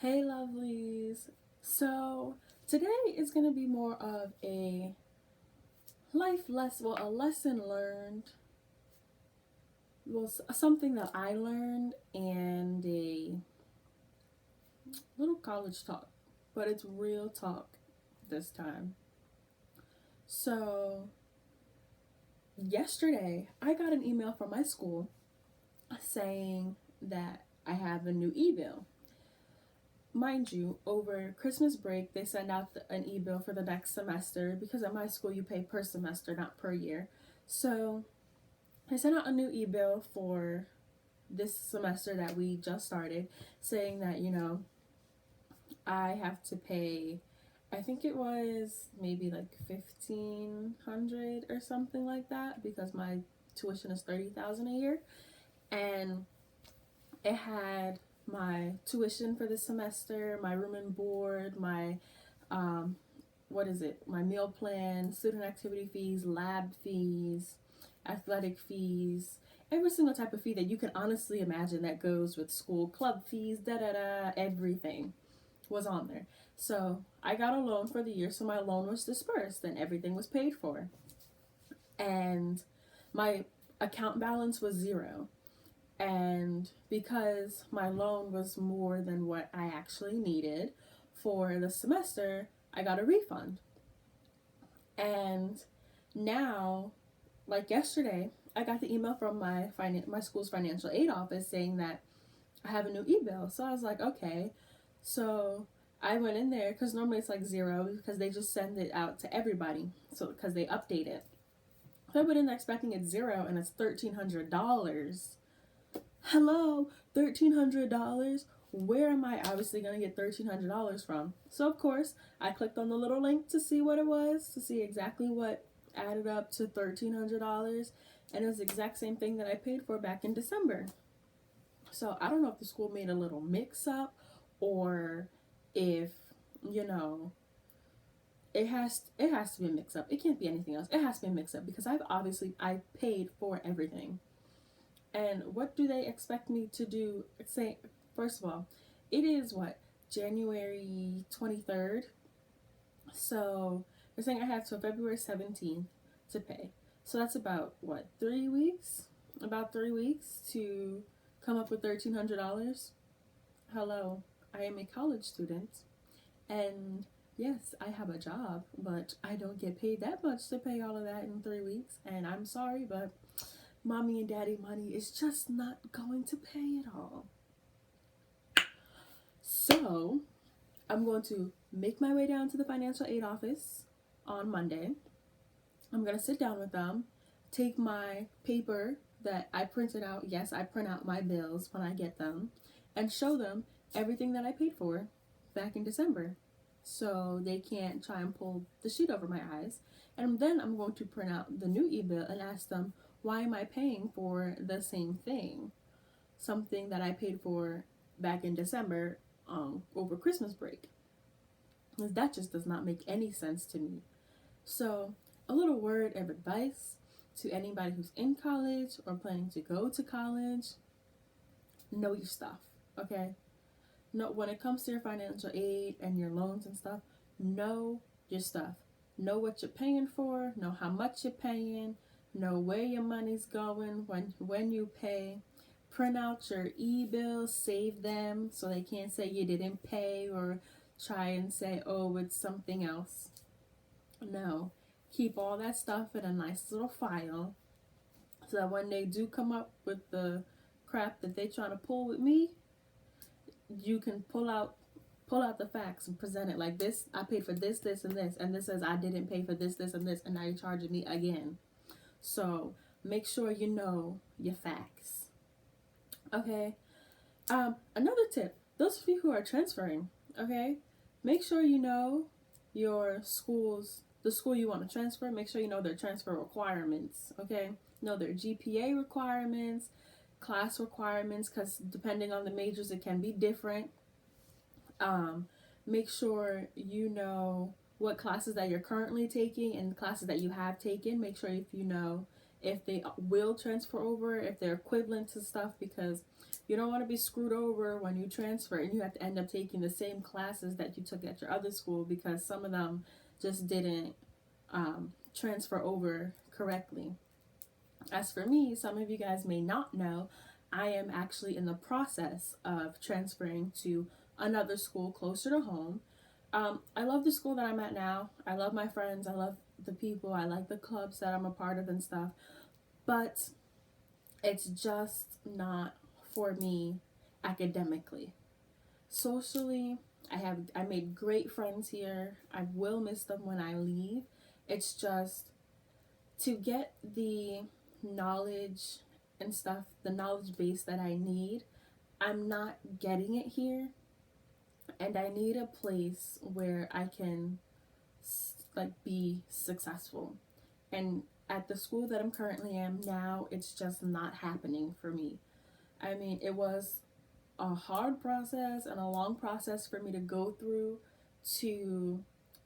Hey lovelies. So today is going to be more of a a lesson learned, something that I learned and a little college talk, but it's real talk this time. So yesterday I got an email from my school saying that I have a new e-bill. Mind you, over Christmas break, they send out an e-bill for the next semester because at my school you pay per semester, not per year. So I sent out a new e-bill for this semester that we just started, saying that, I have to pay, I think it was maybe like 1,500 or something like that because my tuition is 30,000 a year. And it had my tuition for the semester, my room and board, my um, my meal plan, student activity fees, lab fees, athletic fees, every single type of fee that you can honestly imagine that goes with school, club fees, da da da, everything was on there. So I got a loan for the year, so my loan was dispersed and everything was paid for. And my account balance was zero. And because my loan was more than what I actually needed for the semester, I got a refund. And now, like yesterday, I got the email from my school's financial aid office saying that I have a new e-bill. So I was like, okay. So I went in there because normally it's like zero because they just send it out to everybody. So because they update it. So I went in there expecting it's zero and it's $1,300. Hello, $1,300. Where am I obviously going to get $1,300 from? So, of course, I clicked on the little link to see what it was, to see exactly what added up to $1,300. And it was the exact same thing that I paid for back in December. So, I don't know if the school made a little mix up or if, you know, it has to be a mix up. It can't be anything else. It has to be a mix up because I paid for everything. And what do they expect me to do? Say, first of all, it is what, January 23rd? So they're saying I have till February 17th to pay. So that's about what, 3 weeks? About 3 weeks to come up with $1,300. Hello, I am a college student. And yes, I have a job, but I don't get paid that much to pay all of that in 3 weeks. And I'm sorry, but mommy and daddy money is just not going to pay it all. So I'm going to make my way down to the financial aid office on Monday. I'm going to sit down with them, take my paper that I printed out. Yes, I print out my bills when I get them, and show them everything that I paid for back in December. So they can't try and pull the sheet over my eyes. And then I'm going to print out the new e-bill and ask them, why am I paying for the same thing? Something that I paid for back in December over Christmas break. That just does not make any sense to me. So, a little word of advice to anybody who's in college or planning to go to college: know your stuff, okay? No, when it comes to your financial aid and your loans and stuff, know your stuff. Know what you're paying for, know how much you're paying, know where your money's going when you pay. Print out your e-bills, save them so they can't say you didn't pay or try and say, oh, it's something else. No. Keep all that stuff in a nice little file so that when they do come up with the crap that they trying to pull with me, you can pull out the facts and present it like this. I paid for this, this, and this says I didn't pay for this, this, and this, and now you're charging me again. So make sure you know your facts. Okay. Another tip: those of you who are transferring, okay, make sure you know the school you want to transfer. Make sure you know their transfer requirements. Okay, know their GPA requirements, class requirements, because depending on the majors, it can be different. Make sure you know what classes that you're currently taking and classes that you have taken. Make sure if you know if they will transfer over, if they're equivalent to stuff, because You don't want to be screwed over when you transfer and you have to end up taking the same classes that you took at your other school because some of them just didn't transfer over correctly. As for me, some of you guys may not know, I am actually in the process of transferring to another school closer to home. I love the school that I'm at now. I love my friends. I love the people. I like the clubs that I'm a part of and stuff. But it's just not for me academically. Socially, I made great friends here. I will miss them when I leave. It's just to get the knowledge and stuff, the knowledge base that I need, I'm not getting it here. And I need a place where I can like be successful. And at the school that I'm currently am now, it's just not happening for me. I mean, it was a hard process and a long process for me to go through to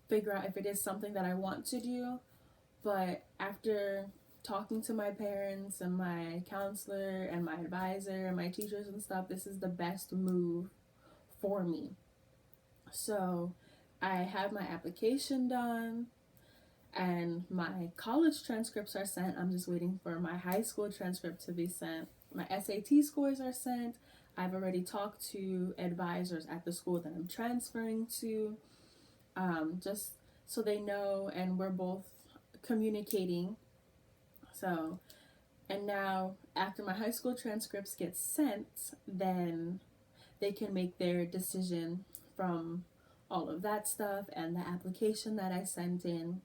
figure out if it is something that I want to do. But after talking to my parents and my counselor and my advisor and my teachers and stuff, this is the best move for me. So I have my application done and my college transcripts are sent. I'm just waiting for my high school transcript to be sent. My SAT scores are sent. I've already talked to advisors at the school that I'm transferring to, just so they know, and we're both communicating. So, and now after my high school transcripts get sent, then they can make their decision from all of that stuff and the application that I sent in.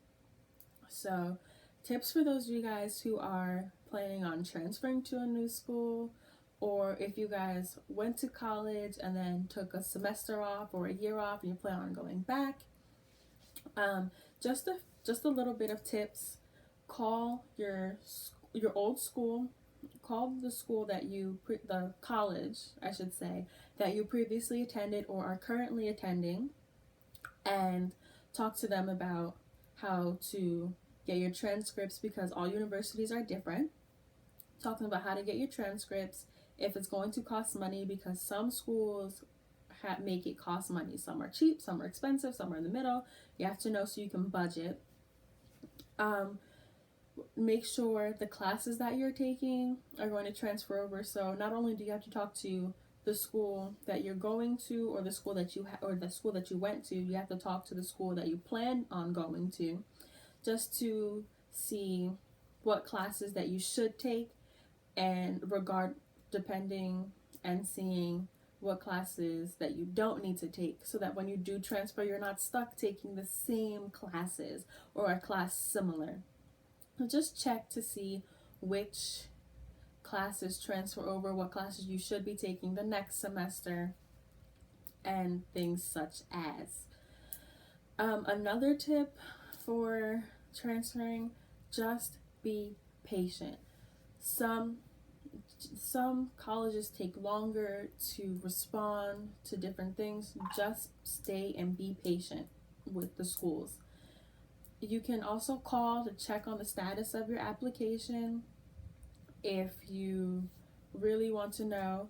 So, tips for those of you guys who are planning on transferring to a new school, or if you guys went to college and then took a semester off or a year off and you plan on going back. Just a little bit of tips. Call your old school. Call the school that the college, I should say, that you previously attended or are currently attending, and talk to them about how to get your transcripts, because all universities are different. Talking about how to get your transcripts, if it's going to cost money, because some schools make it cost money. Some are cheap, some are expensive, some are in the middle. You have to know so you can budget. Make sure the classes that you're taking are going to transfer over. So not only do you have to talk to the school that you're going to, or the school that you went to, you have to talk to the school that you plan on going to, just to see what classes that you should take, and depending, and seeing what classes that you don't need to take, so that when you do transfer, you're not stuck taking the same classes or a class similar. So just check to see which classes transfer over, what classes you should be taking the next semester, and things such as. Another tip for transferring, just be patient. Some colleges take longer to respond to different things. Just stay and be patient with the schools. You can also call to check on the status of your application if you really want to know.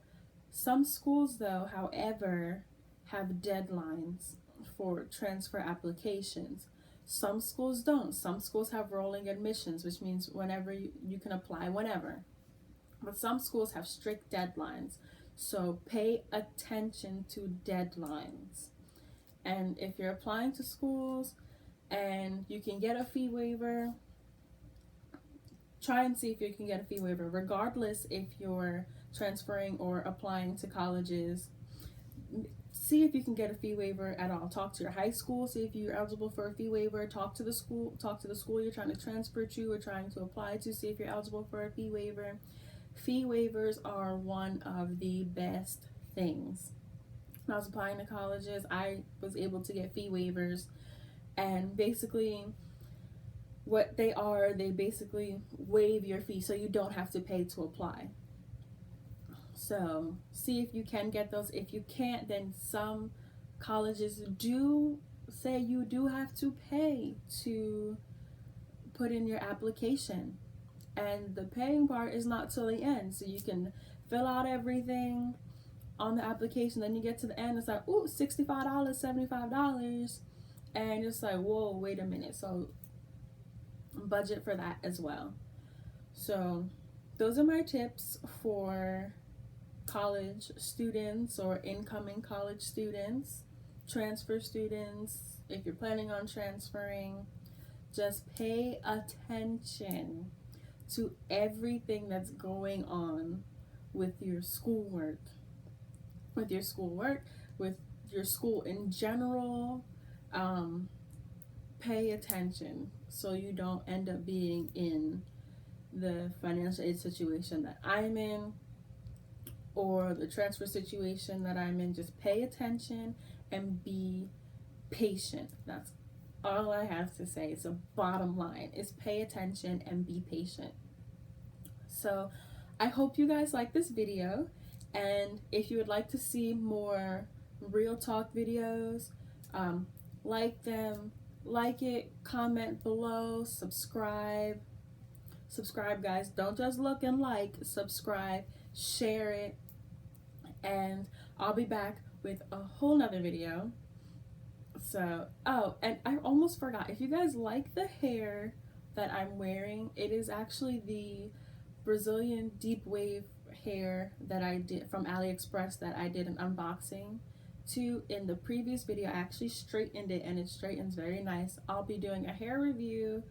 Some schools, though, however, have deadlines for transfer applications. Some schools don't. Some schools have rolling admissions, which means whenever you can apply whenever. But some schools have strict deadlines. So pay attention to deadlines. And if you're applying to schools and you can get a fee waiver, try and see if you can get a fee waiver. Regardless if you're transferring or applying to colleges, see if you can get a fee waiver at all. Talk to your high school, see if you're eligible for a fee waiver. Talk to the school you're trying to transfer to or trying to apply to, see if you're eligible for a fee waiver. Fee waivers are one of the best things. When I was applying to colleges, I was able to get fee waivers, and basically what they are, they basically waive your fee so you don't have to pay to apply. So see if you can get those. If you can't, then some colleges do say you do have to pay to put in your application. And the paying part is not till the end, so you can fill out everything on the application. Then you get to the end, it's like, ooh, $65, $75. And it's like, whoa, wait a minute. So budget for that as well. So those are my tips for college students or incoming college students, transfer students. If you're planning on transferring, just pay attention to everything that's going on with your schoolwork, with your school in general. Pay attention so you don't end up being in the financial aid situation that I'm in, or the transfer situation that I'm in. Just pay attention and be patient. That's all I have to say. It's a bottom line, is pay attention and be patient. So I hope you guys like this video, and if you would like to see more real talk videos, like them, like it, comment below, subscribe, guys. Don't just look and like, subscribe, share it, and I'll be back with a whole nother video. So, oh, and I almost forgot, if you guys like the hair that I'm wearing, it is actually the Brazilian deep wave hair that I did from AliExpress, that I did an unboxing to in the previous video. I actually straightened it, and it straightens very nice. I'll be doing a hair review